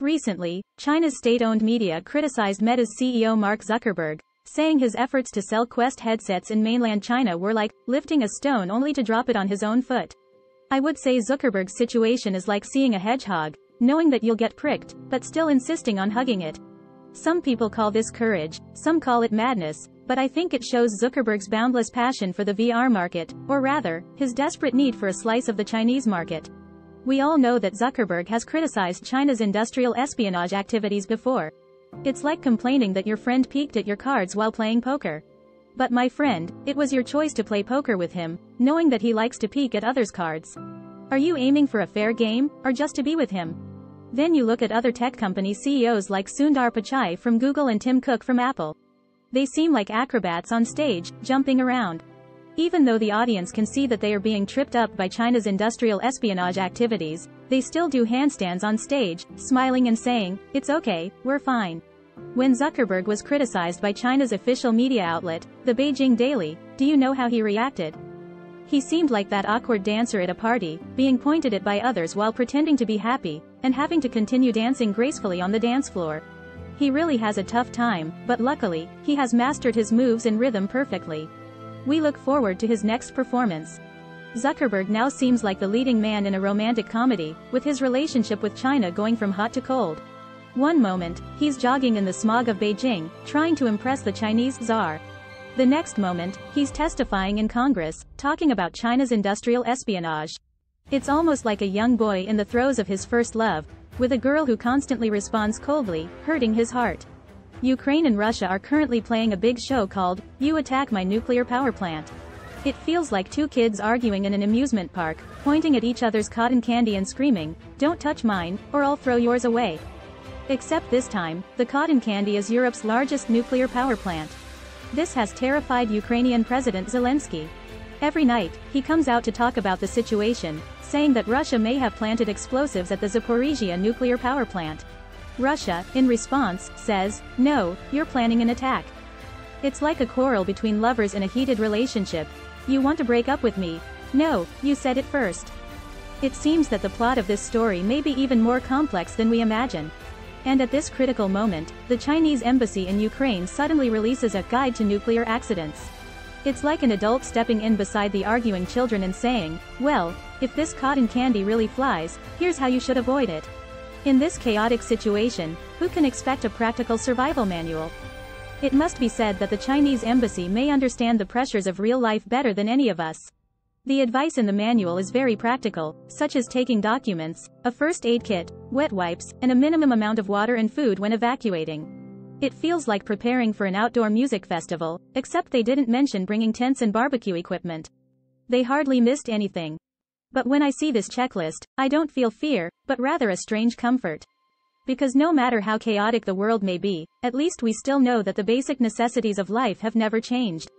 Recently, China's state-owned media criticized Meta's CEO Mark Zuckerberg, saying his efforts to sell Quest headsets in mainland China were like lifting a stone only to drop it on his own foot. I would say Zuckerberg's situation is like seeing a hedgehog, knowing that you'll get pricked, but still insisting on hugging it. Some people call this courage, some call it madness, but I think it shows Zuckerberg's boundless passion for the VR market, or rather, his desperate need for a slice of the Chinese market. We all know that Zuckerberg has criticized China's industrial espionage activities before. It's like complaining that your friend peeked at your cards while playing poker. But my friend, it was your choice to play poker with him, knowing that he likes to peek at others' cards. Are you aiming for a fair game, or just to be with him? Then you look at other tech company CEOs like Sundar Pichai from Google and Tim Cook from Apple. They seem like acrobats on stage, jumping around. Even though the audience can see that they are being tripped up by China's industrial espionage activities, they still do handstands on stage, smiling and saying, "It's okay, we're fine." When Zuckerberg was criticized by China's official media outlet, the Beijing Daily, do you know how he reacted? He seemed like that awkward dancer at a party, being pointed at by others while pretending to be happy, and having to continue dancing gracefully on the dance floor. He really has a tough time, but luckily, he has mastered his moves and rhythm perfectly. We look forward to his next performance. Zuckerberg now seems like the leading man in a romantic comedy, with his relationship with China going from hot to cold. One moment, he's jogging in the smog of Beijing, trying to impress the Chinese czar. The next moment, he's testifying in Congress, talking about China's industrial espionage. It's almost like a young boy in the throes of his first love, with a girl who constantly responds coldly, hurting his heart. Ukraine and Russia are currently playing a big show called, "You Attack My Nuclear Power Plant." It feels like two kids arguing in an amusement park, pointing at each other's cotton candy and screaming, "Don't touch mine, or I'll throw yours away." Except this time, the cotton candy is Europe's largest nuclear power plant. This has terrified Ukrainian President Zelensky. Every night, he comes out to talk about the situation, saying that Russia may have planted explosives at the Zaporizhzhia nuclear power plant. Russia, in response, says, "No, you're planning an attack." It's like a quarrel between lovers in a heated relationship. "You want to break up with me? No, you said it first." It seems that the plot of this story may be even more complex than we imagine. And at this critical moment, the Chinese embassy in Ukraine suddenly releases a guide to nuclear accidents. It's like an adult stepping in beside the arguing children and saying, "Well, if this cotton candy really flies, here's how you should avoid it." In this chaotic situation, who can expect a practical survival manual? It must be said that the Chinese embassy may understand the pressures of real life better than any of us. The advice in the manual is very practical, such as taking documents, a first aid kit, wet wipes, and a minimum amount of water and food when evacuating. It feels like preparing for an outdoor music festival, except they didn't mention bringing tents and barbecue equipment. They hardly missed anything. But when I see this checklist, I don't feel fear, but rather a strange comfort. Because no matter how chaotic the world may be, at least we still know that the basic necessities of life have never changed.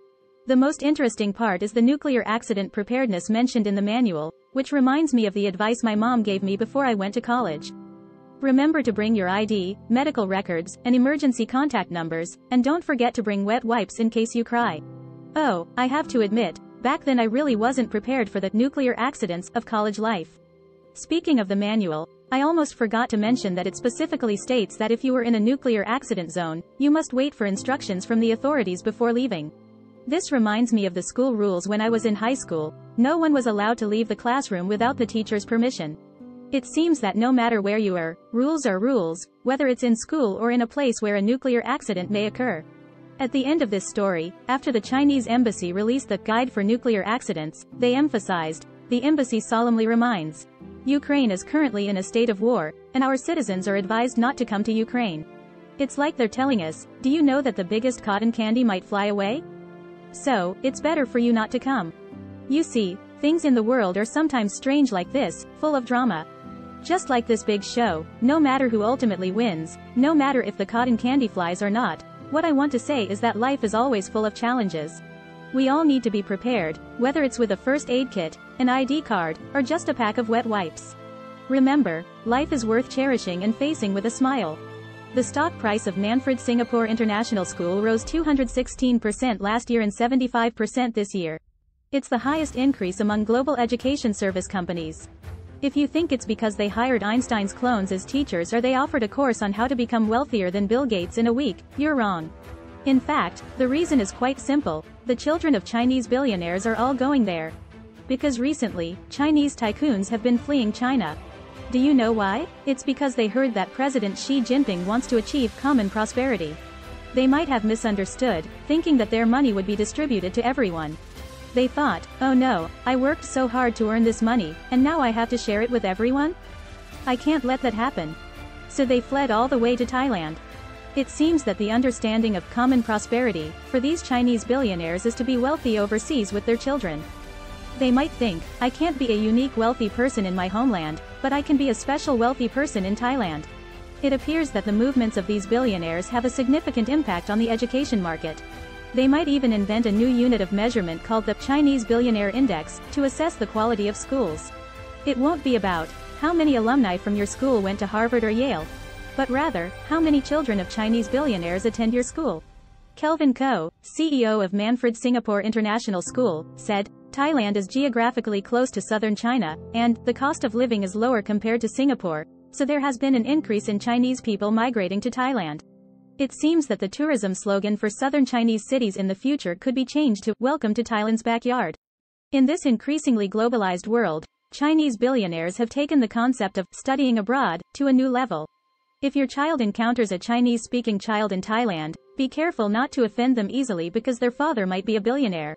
The most interesting part is the nuclear accident preparedness mentioned in the manual, which reminds me of the advice my mom gave me before I went to college. Remember to bring your ID, medical records, and emergency contact numbers, and don't forget to bring wet wipes in case you cry. Oh, I have to admit, back then I really wasn't prepared for the nuclear accidents of college life. Speaking of the manual, I almost forgot to mention that it specifically states that if you were in a nuclear accident zone, you must wait for instructions from the authorities before leaving. This reminds me of the school rules when I was in high school. No one was allowed to leave the classroom without the teacher's permission. It seems that no matter where you are, rules are rules, whether it's in school or in a place where a nuclear accident may occur. At the end of this story, after the Chinese embassy released the Guide for Nuclear Accidents, they emphasized, the embassy solemnly reminds, Ukraine is currently in a state of war, and our citizens are advised not to come to Ukraine. It's like they're telling us, do you know that the biggest cotton candy might fly away? So, it's better for you not to come. You see, things in the world are sometimes strange like this, full of drama. Just like this big show, no matter who ultimately wins, no matter if the cotton candy flies or not, what I want to say is that life is always full of challenges. We all need to be prepared, whether it's with a first aid kit, an ID card, or just a pack of wet wipes. Remember, life is worth cherishing and facing with a smile. The stock price of Manfred Singapore International School rose 216% last year and 75% this year. It's the highest increase among global education service companies. If you think it's because they hired Einstein's clones as teachers or they offered a course on how to become wealthier than Bill Gates in a week, you're wrong. In fact, the reason is quite simple: the children of Chinese billionaires are all going there. Because recently, Chinese tycoons have been fleeing China. Do you know why? It's because they heard that President Xi Jinping wants to achieve common prosperity. They might have misunderstood, thinking that their money would be distributed to everyone. They thought, oh no, I worked so hard to earn this money, and now I have to share it with everyone? I can't let that happen. So they fled all the way to Thailand. It seems that the understanding of common prosperity, for these Chinese billionaires, is to be wealthy overseas with their children. They might think, I can't be a unique wealthy person in my homeland, but I can be a special wealthy person in Thailand. It appears that the movements of these billionaires have a significant impact on the education market. They might even invent a new unit of measurement called the Chinese Billionaire Index, to assess the quality of schools. It won't be about how many alumni from your school went to Harvard or Yale, but rather, how many children of Chinese billionaires attend your school. Kelvin Ko, CEO of Manfred Singapore International School, said, Thailand is geographically close to southern China, and the cost of living is lower compared to Singapore, so there has been an increase in Chinese people migrating to Thailand. It seems that the tourism slogan for southern Chinese cities in the future could be changed to Welcome to Thailand's backyard. In this increasingly globalized world, Chinese billionaires have taken the concept of studying abroad to a new level. If your child encounters a Chinese-speaking child in Thailand, be careful not to offend them easily because their father might be a billionaire.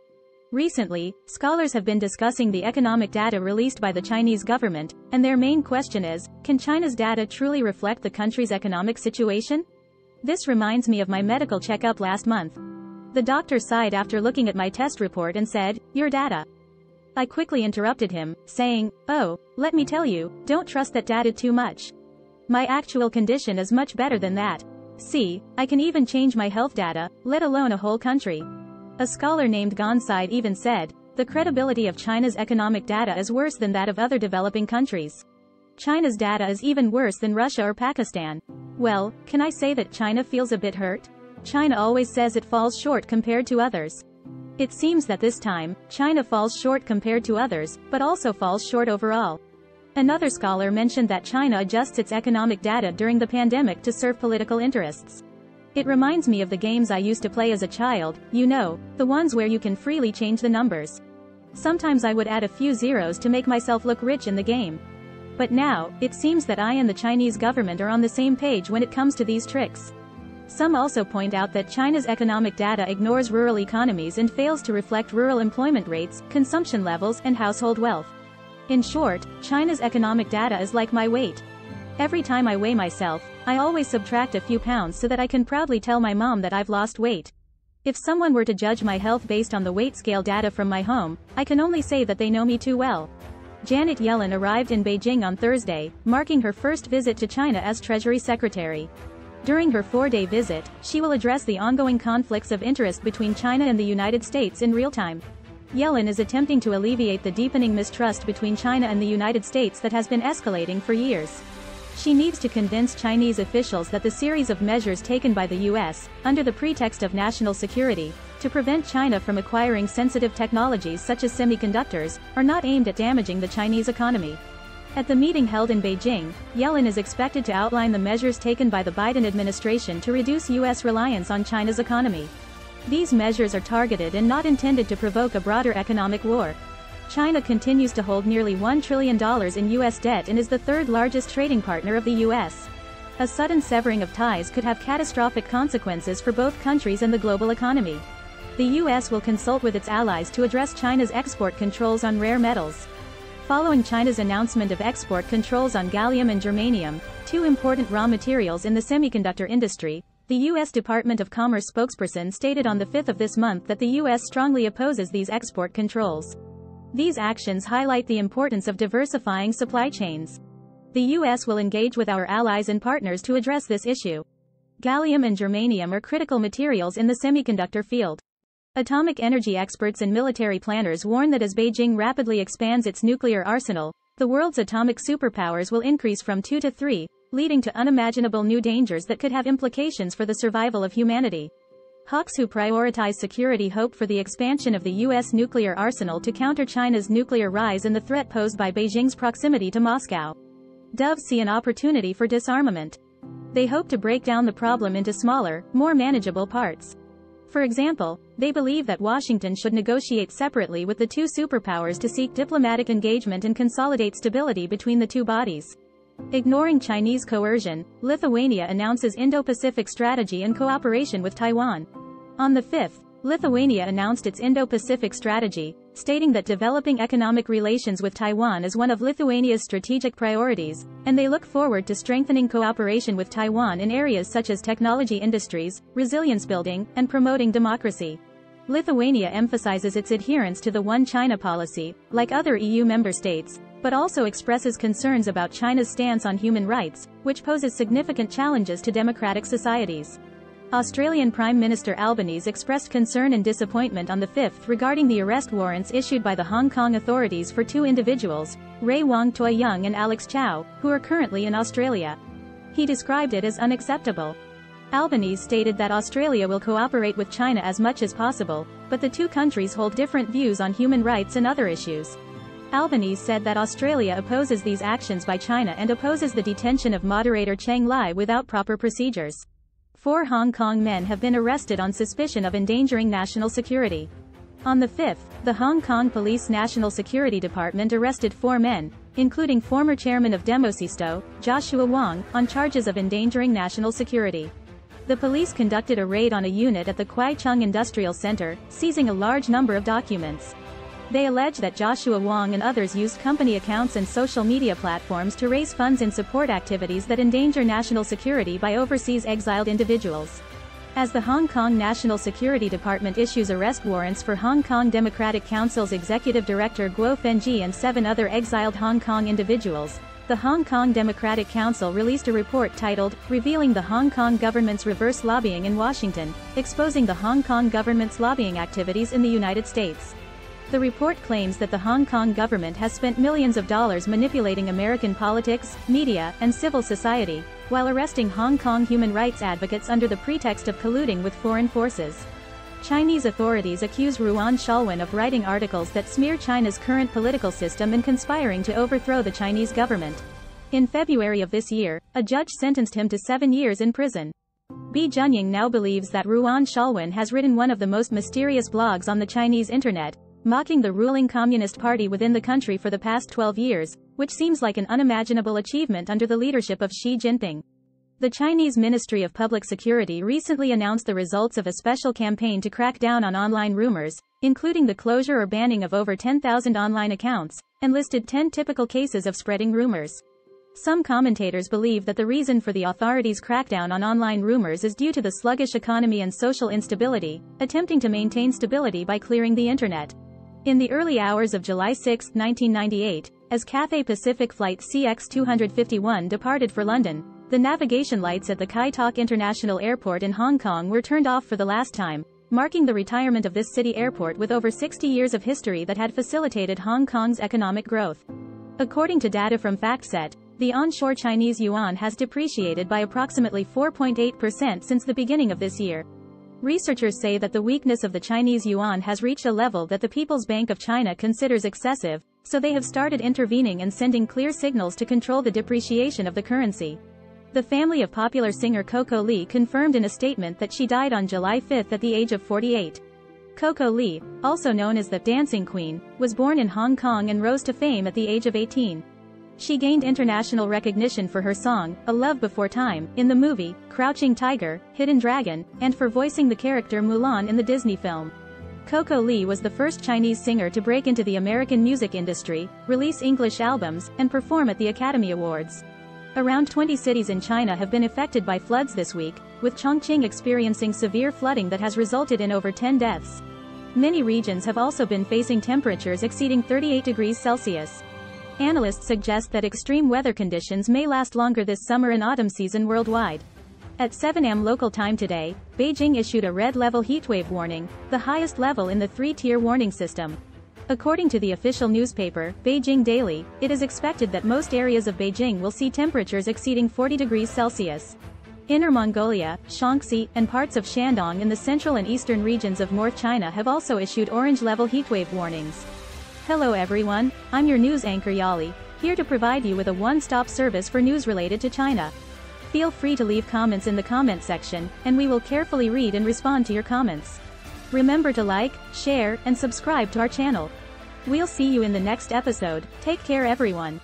Recently, scholars have been discussing the economic data released by the Chinese government, and their main question is, can China's data truly reflect the country's economic situation? This reminds me of my medical checkup last month. The doctor sighed after looking at my test report and said, your data. I quickly interrupted him, saying, oh, let me tell you, don't trust that data too much. My actual condition is much better than that. See, I can even change my health data, let alone a whole country. A scholar named Gonsaid even said, the credibility of China's economic data is worse than that of other developing countries. China's data is even worse than Russia or Pakistan. Well, can I say that China feels a bit hurt? China always says it falls short compared to others. It seems that this time, China falls short compared to others, but also falls short overall. Another scholar mentioned that China adjusts its economic data during the pandemic to serve political interests. It reminds me of the games I used to play as a child, you know, the ones where you can freely change the numbers. Sometimes I would add a few zeros to make myself look rich in the game. But now, it seems that I and the Chinese government are on the same page when it comes to these tricks. Some also point out that China's economic data ignores rural economies and fails to reflect rural employment rates, consumption levels, and household wealth. In short, China's economic data is like my weight. Every time I weigh myself, I always subtract a few pounds so that I can proudly tell my mom that I've lost weight. If someone were to judge my health based on the weight scale data from my home, I can only say that they know me too well. Janet Yellen arrived in Beijing on Thursday, marking her first visit to China as Treasury Secretary. During her 4-day visit, she will address the ongoing conflicts of interest between China and the United States in real time. Yellen is attempting to alleviate the deepening mistrust between China and the United States that has been escalating for years. She needs to convince Chinese officials that the series of measures taken by the U.S., under the pretext of national security, to prevent China from acquiring sensitive technologies such as semiconductors, are not aimed at damaging the Chinese economy. At the meeting held in Beijing, Yellen is expected to outline the measures taken by the Biden administration to reduce U.S. reliance on China's economy. These measures are targeted and not intended to provoke a broader economic war. China continues to hold nearly $1 trillion in U.S. debt and is the third largest trading partner of the U.S. A sudden severing of ties could have catastrophic consequences for both countries and the global economy. The U.S. will consult with its allies to address China's export controls on rare metals. Following China's announcement of export controls on gallium and germanium, two important raw materials in the semiconductor industry, the U.S. Department of Commerce spokesperson stated on the 5th of this month that the U.S. strongly opposes these export controls. These actions highlight the importance of diversifying supply chains. The U.S. will engage with our allies and partners to address this issue. Gallium and germanium are critical materials in the semiconductor field. Atomic energy experts and military planners warn that as Beijing rapidly expands its nuclear arsenal, the world's atomic superpowers will increase from 2 to 3, leading to unimaginable new dangers that could have implications for the survival of humanity. Hawks who prioritize security hope for the expansion of the U.S. nuclear arsenal to counter China's nuclear rise and the threat posed by Beijing's proximity to Moscow. Doves see an opportunity for disarmament. They hope to break down the problem into smaller, more manageable parts. For example, they believe that Washington should negotiate separately with the two superpowers to seek diplomatic engagement and consolidate stability between the two bodies. Ignoring Chinese coercion, Lithuania announces Indo-Pacific strategy and cooperation with Taiwan. On the 5th, Lithuania announced its Indo-Pacific strategy, stating that developing economic relations with Taiwan is one of Lithuania's strategic priorities, and they look forward to strengthening cooperation with Taiwan in areas such as technology industries, resilience building, and promoting democracy. Lithuania emphasizes its adherence to the One China policy, like other EU member states, but also expresses concerns about China's stance on human rights, which poses significant challenges to democratic societies. Australian Prime Minister Albanese expressed concern and disappointment on the 5th regarding the arrest warrants issued by the Hong Kong authorities for two individuals, Ray Wong Toi Young and Alex Chow, who are currently in Australia. He described it as unacceptable. Albanese stated that Australia will cooperate with China as much as possible, but the two countries hold different views on human rights and other issues. Albanese said that Australia opposes these actions by China and opposes the detention of moderator Cheng Lai without proper procedures. 4 Hong Kong men have been arrested on suspicion of endangering national security. On the 5th, the Hong Kong Police National Security Department arrested 4 men, including former chairman of Demosisto, Joshua Wong, on charges of endangering national security. The police conducted a raid on a unit at the Kwai Chung Industrial Center, seizing a large number of documents. They allege that Joshua Wong and others used company accounts and social media platforms to raise funds in support activities that endanger national security by overseas exiled individuals. As the Hong Kong National Security Department issues arrest warrants for Hong Kong Democratic Council's Executive Director Guo Fengji and 7 other exiled Hong Kong individuals, the Hong Kong Democratic Council released a report titled, Revealing the Hong Kong Government's Reverse Lobbying in Washington, exposing the Hong Kong government's lobbying activities in the United States. The report claims that the Hong Kong government has spent millions of dollars manipulating American politics, media, and civil society, while arresting Hong Kong human rights advocates under the pretext of colluding with foreign forces. Chinese authorities accuse Ruan Shalwin of writing articles that smear China's current political system and conspiring to overthrow the Chinese government. In February of this year, a judge sentenced him to 7 years in prison. Bi Junying now believes that Ruan Shalwin has written one of the most mysterious blogs on the Chinese internet, mocking the ruling Communist Party within the country for the past 12 years, which seems like an unimaginable achievement under the leadership of Xi Jinping. The Chinese Ministry of Public Security recently announced the results of a special campaign to crack down on online rumors, including the closure or banning of over 10,000 online accounts, and listed 10 typical cases of spreading rumors. Some commentators believe that the reason for the authorities' crackdown on online rumors is due to the sluggish economy and social instability, attempting to maintain stability by clearing the internet. In the early hours of July 6, 1998, as Cathay Pacific Flight CX-251 departed for London, the navigation lights at the Kai Tak International Airport in Hong Kong were turned off for the last time, marking the retirement of this city airport with over 60 years of history that had facilitated Hong Kong's economic growth. According to data from FactSet, the onshore Chinese yuan has depreciated by approximately 4.8% since the beginning of this year. Researchers say that the weakness of the Chinese yuan has reached a level that the People's Bank of China considers excessive, so they have started intervening and sending clear signals to control the depreciation of the currency. The family of popular singer Coco Lee confirmed in a statement that she died on July 5 at the age of 48. Coco Lee, also known as the Dancing Queen, was born in Hong Kong and rose to fame at the age of 18. She gained international recognition for her song, A Love Before Time, in the movie, Crouching Tiger, Hidden Dragon, and for voicing the character Mulan in the Disney film. Coco Lee was the first Chinese singer to break into the American music industry, release English albums, and perform at the Academy Awards. Around 20 cities in China have been affected by floods this week, with Chongqing experiencing severe flooding that has resulted in over 10 deaths. Many regions have also been facing temperatures exceeding 38 degrees Celsius. Analysts suggest that extreme weather conditions may last longer this summer and autumn season worldwide. At 7 a.m. local time today, Beijing issued a red-level heatwave warning, the highest level in the 3-tier warning system. According to the official newspaper, Beijing Daily, it is expected that most areas of Beijing will see temperatures exceeding 40 degrees Celsius. Inner Mongolia, Shaanxi, and parts of Shandong in the central and eastern regions of North China have also issued orange-level heatwave warnings. Hello everyone, I'm your news anchor Yali, here to provide you with a one-stop service for news related to China. Feel free to leave comments in the comment section, and we will carefully read and respond to your comments. Remember to like, share, and subscribe to our channel. We'll see you in the next episode. Take care everyone.